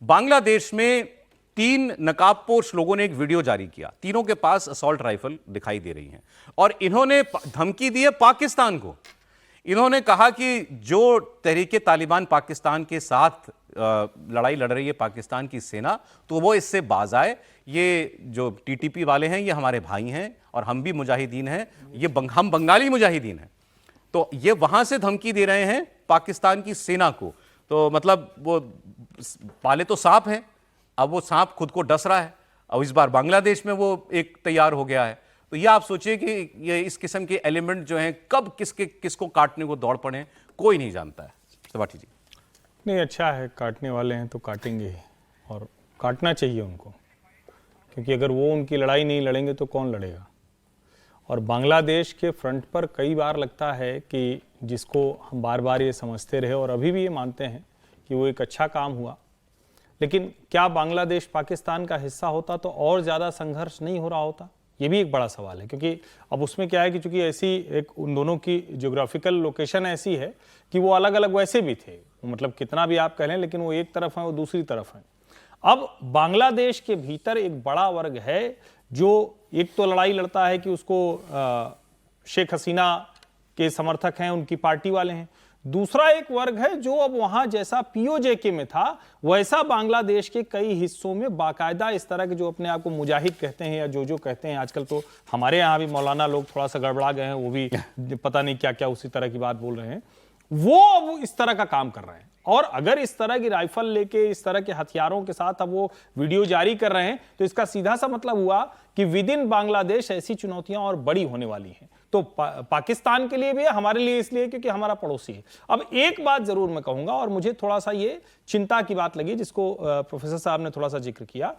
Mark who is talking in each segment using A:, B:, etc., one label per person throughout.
A: बांग्लादेश में 3 नकाबपोश लोगों ने एक वीडियो जारी किया। तीनों के पास असॉल्ट राइफल दिखाई दे रही हैं और इन्होंने धमकी दी है पाकिस्तान को। इन्होंने कहा कि जो तहरीके तालिबान पाकिस्तान के साथ लड़ाई लड़ रही है पाकिस्तान की सेना, तो वो इससे बाज आए। ये जो टीटीपी वाले हैं ये हमारे भाई हैं और हम भी मुजाहिदीन हैं, हम बंगाली मुजाहिदीन हैं। तो ये वहां से धमकी दे रहे हैं पाकिस्तान की सेना को। तो मतलब वो पाले तो सांप हैं, अब वो सांप खुद को डस रहा है। अब इस बार बांग्लादेश में वो एक तैयार हो गया है। तो ये आप सोचिए कि ये इस किस्म के एलिमेंट जो हैं कब किसको काटने को दौड़ पड़े, कोई नहीं जानता है। त्रिपाठी जी।
B: नहीं, अच्छा है, काटने वाले हैं तो काटेंगे ही, और काटना चाहिए उनको, क्योंकि अगर वो उनकी लड़ाई नहीं लड़ेंगे तो कौन लड़ेगा। और बांग्लादेश के फ्रंट पर कई बार लगता है कि जिसको हम बार बार ये समझते रहे और अभी भी ये मानते हैं कि वो एक अच्छा काम हुआ, लेकिन क्या बांग्लादेश पाकिस्तान का हिस्सा होता तो और ज़्यादा संघर्ष नहीं हो रहा होता? ये भी एक बड़ा सवाल है, क्योंकि अब उसमें क्या है कि चूंकि ऐसी एक उन दोनों की ज्योग्राफिकल लोकेशन ऐसी है कि वो अलग अलग वैसे भी थे, मतलब कितना भी आप कह लें, लेकिन वो एक तरफ है, वो दूसरी तरफ है। अब बांग्लादेश के भीतर एक बड़ा वर्ग है जो एक तो लड़ाई लड़ता है कि उसको शेख हसीना के समर्थक हैं, उनकी पार्टी वाले हैं। दूसरा एक वर्ग है जो अब वहां जैसा पीओजेके में था वैसा बांग्लादेश के कई हिस्सों में बाकायदा इस तरह के जो अपने आप को मुजाहिद कहते हैं या जो कहते हैं, आजकल तो हमारे यहाँ भी मौलाना लोग थोड़ा सा गड़बड़ा गए हैं, वो भी पता नहीं क्या क्या उसी तरह की बात बोल रहे हैं। वो अब इस तरह का काम कर रहे हैं, और अगर इस तरह की राइफल लेके इस तरह के हथियारों के साथ अब वो वीडियो जारी कर रहे हैं तो इसका सीधा सा मतलब हुआ कि विद इन बांग्लादेश ऐसी चुनौतियां और बड़ी होने वाली हैं। तो पाकिस्तान के लिए भी है, हमारे लिए इसलिए क्योंकि हमारा पड़ोसी है। अब एक बात जरूर मैं कहूंगा, और मुझे थोड़ा सा ये चिंता की बात लगी जिसको प्रोफेसर साहब ने थोड़ा सा जिक्र किया।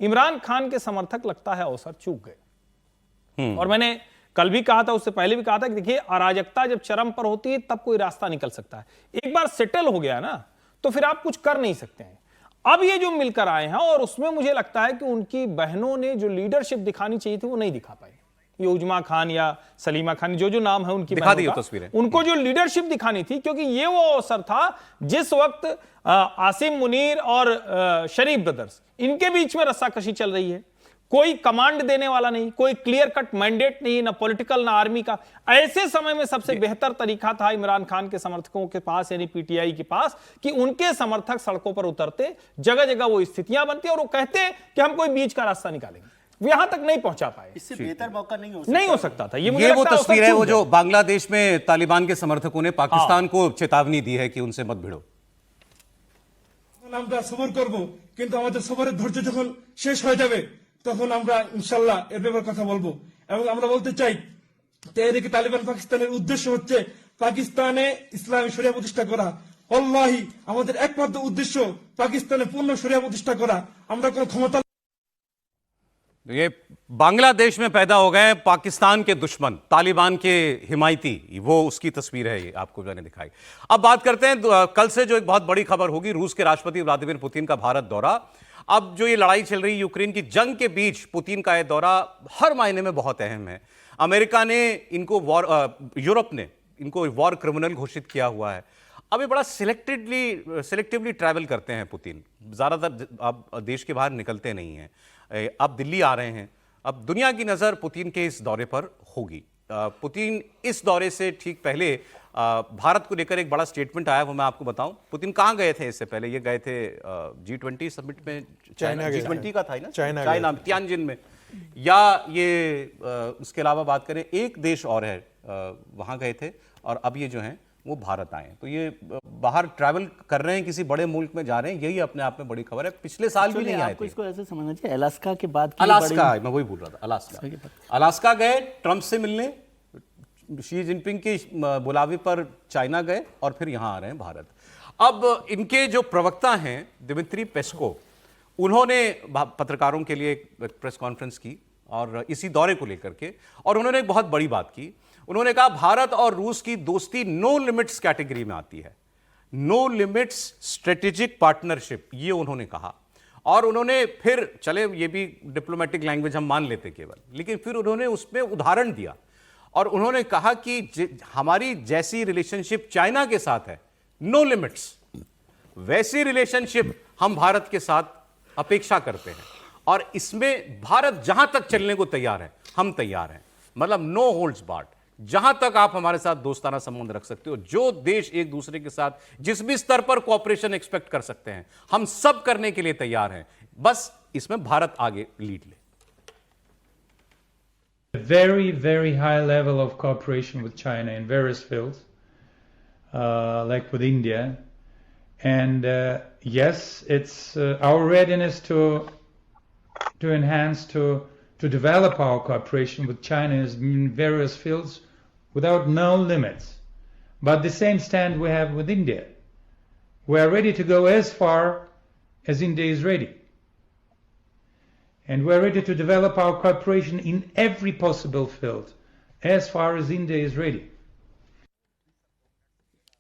B: इमरान खान के समर्थक लगता है अवसर चूक गए। और मैंने कल भी कहा था, उससे पहले भी कहा था कि देखिए, अराजकता जब चरम पर होती है तब कोई रास्ता निकल सकता है। एक बार सेटल हो गया ना तो फिर आप कुछ कर नहीं सकते हैं। अब ये जो मिलकर आए हैं, और उसमें मुझे लगता है कि उनकी बहनों ने जो लीडरशिप दिखानी चाहिए थी वो नहीं दिखा पाई। ये उजमा खान या सलीमा खान, जो नाम है उनकी
A: दिखा दी तस्वीरें,
B: उनको जो लीडरशिप दिखानी थी, क्योंकि ये वो अवसर था जिस वक्त आसिम मुनीर और शरीफ ब्रदर्स, इनके बीच में रस्साकशी चल रही है। कोई कमांड देने वाला नहीं, कोई क्लियर कट मैंडेट नहीं, ना पॉलिटिकल ना आर्मी का। ऐसे समय में सबसे बेहतर तरीका था इमरान खान के समर्थकों के पास, यानी पीटीआई के पास, कि उनके समर्थक सड़कों पर उतरते, जगह जगह वो स्थितियां बनती और वो कहते कि हम कोई बीच का रास्ता निकालेंगे। वो यहां तक नहीं पहुंचा पाए।
C: इससे बेहतर मौका नहीं
B: हो सकता था।
A: ये वो तस्वीर है वो जो बांग्लादेश में तालिबान के समर्थकों ने पाकिस्तान को चेतावनी दी है कि उनसे मत भिड़ो।
D: আমরা সবর করব, কিন্তু আমাদের সবরের ধৈর্য যখন শেষ হয়ে যাবে তখন আমরা ইনশাআল্লাহ এর ব্যাপারে কথা বলবো। এবং আমরা বলতে চাই, তেহরিকে তালিবান পাকিস্তানের উদ্দেশ্য হচ্ছে পাকিস্তানে ইসলামী শরিয়া প্রতিষ্ঠা করা। আল্লাহি আমাদের একমাত্র উদ্দেশ্য পাকিস্তানে পূর্ণ শরিয়া প্রতিষ্ঠা করা। আমরা কোনো ক্ষমতা।
A: ये बांग्लादेश में पैदा हो गए पाकिस्तान के दुश्मन, तालिबान के हिमायती, वो उसकी तस्वीर है ये आपको मैंने दिखाई। अब बात करते हैं कल से जो एक बहुत बड़ी खबर होगी, रूस के राष्ट्रपति व्लादिमीर पुतिन का भारत दौरा। अब जो ये लड़ाई चल रही है यूक्रेन की जंग के बीच, पुतिन का ये दौरा हर मायने में बहुत अहम है। अमेरिका ने इनको यूरोप ने इनको वॉर क्रिमिनल घोषित किया हुआ है। अब ये बड़ा सिलेक्टिवली ट्रैवल करते हैं पुतिन, ज़्यादातर अब देश के बाहर निकलते नहीं हैं। अब दिल्ली आ रहे हैं। अब दुनिया की नज़र पुतिन के इस दौरे पर होगी। पुतिन इस दौरे से ठीक पहले भारत को लेकर एक बड़ा स्टेटमेंट आया, वो मैं आपको बताऊं। पुतिन कहाँ गए थे इससे पहले? ये गए थे G20 समिट में, चाइना G20 का था ना, चाइना तियानजिन में। या ये उसके अलावा बात करें, एक देश और है वहाँ गए थे, और अब ये जो हैं वो भारत आए। तो ये बाहर ट्रैवल कर रहे हैं, किसी बड़े मुल्क में जा रहे हैं, यही अपने आप में बड़ी खबर है। पिछले साल भी नहीं आए थे।
C: इसको ऐसे समझना चाहिए, अलास्का के बाद
A: अलास्का, मैं वही बोल रहा था, अलास्का गए ट्रंप से मिलने, शी जिनपिंग की बुलावे पर चाइना गए, और फिर यहां आ रहे हैं भारत। अब इनके जो प्रवक्ता हैं दिमित्री पेस्कोव, उन्होंने पत्रकारों के लिए एक प्रेस कॉन्फ्रेंस की और इसी दौरे को लेकर के, और उन्होंने एक बहुत बड़ी बात की। उन्होंने कहा भारत और रूस की दोस्ती नो लिमिट्स कैटेगरी में आती है, नो लिमिट्स स्ट्रेटेजिक पार्टनरशिप, ये उन्होंने कहा। और उन्होंने फिर, चले ये भी डिप्लोमेटिक लैंग्वेज हम मान लेते केवल, लेकिन फिर उन्होंने उसमें उदाहरण दिया और उन्होंने कहा कि हमारी जैसी रिलेशनशिप चाइना के साथ है, नो लिमिट्स, वैसी रिलेशनशिप हम भारत के साथ अपेक्षा करते हैं और इसमें भारत जहां तक चलने को तैयार है, हम तैयार हैं। मतलब नो होल्ड्स बार्ड, जहां तक आप हमारे साथ दोस्ताना संबंध रख सकते हो, जो देश एक दूसरे के साथ जिस भी स्तर पर कोऑपरेशन एक्सपेक्ट कर सकते हैं, हम सब करने के लिए तैयार हैं। बस इसमें भारत आगे लीड ले।
E: A very, very high level of cooperation with China in various fields, like with India. And yes, it's our readiness to enhance, to develop our cooperation with China is in various fields without no limits. But the same stand we have with India. We are ready to go as far as India is ready. And we're ready to develop our cooperation in every possible field, as far as India is ready.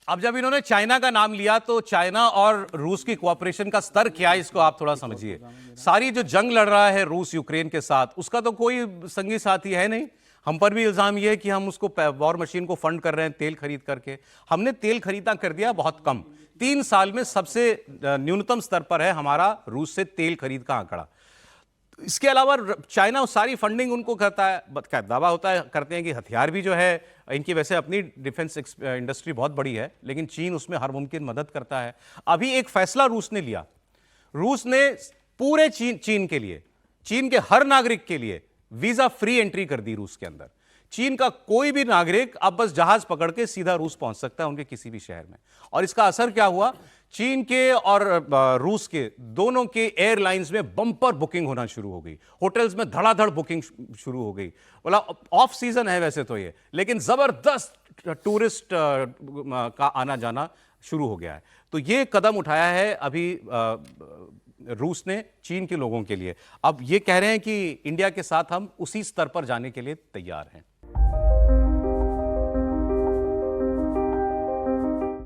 A: अब जब इन्होंने China का नाम लिया तो China और रूस की कोऑपरेशन का स्तर क्या है, इसको आप थोड़ा समझिए। सारी जो जंग लड़ रहा है रूस यूक्रेन के साथ, उसका तो कोई संगी साथी है नहीं। हम पर भी इल्जाम यह है कि हम उसको वॉर मशीन को फंड कर रहे हैं तेल खरीद करके। हमने तेल खरीदा कर दिया बहुत कम। 3 साल में सबसे न्यूनतम स्तर पर है हमारा रूस से तेल खरीद का आंकड़ा। इसके अलावा चाइना सारी फंडिंग उनको करता है, दावा होता है, करते हैं कि हथियार भी जो है इनकी, वैसे अपनी डिफेंस इंडस्ट्री बहुत बड़ी है, लेकिन चीन उसमें हर मुमकिन मदद करता है। अभी एक फैसला रूस ने लिया, रूस ने पूरे चीन के लिए, चीन के हर नागरिक के लिए वीजा फ्री एंट्री कर दी रूस के अंदर। चीन का कोई भी नागरिक अब बस जहाज पकड़ के सीधा रूस पहुंच सकता है उनके किसी भी शहर में। और इसका असर क्या हुआ, चीन के और रूस के दोनों के एयरलाइंस में बम्पर बुकिंग होना शुरू हो गई, होटल्स में धड़ाधड़ बुकिंग शुरू हो गई। बोला ऑफ सीजन है वैसे तो ये, लेकिन जबरदस्त टूरिस्ट का आना जाना शुरू हो गया है। तो ये कदम उठाया है अभी रूस ने चीन के लोगों के लिए। अब ये कह रहे हैं कि इंडिया के साथ हम उसी स्तर पर जाने के लिए तैयार हैं।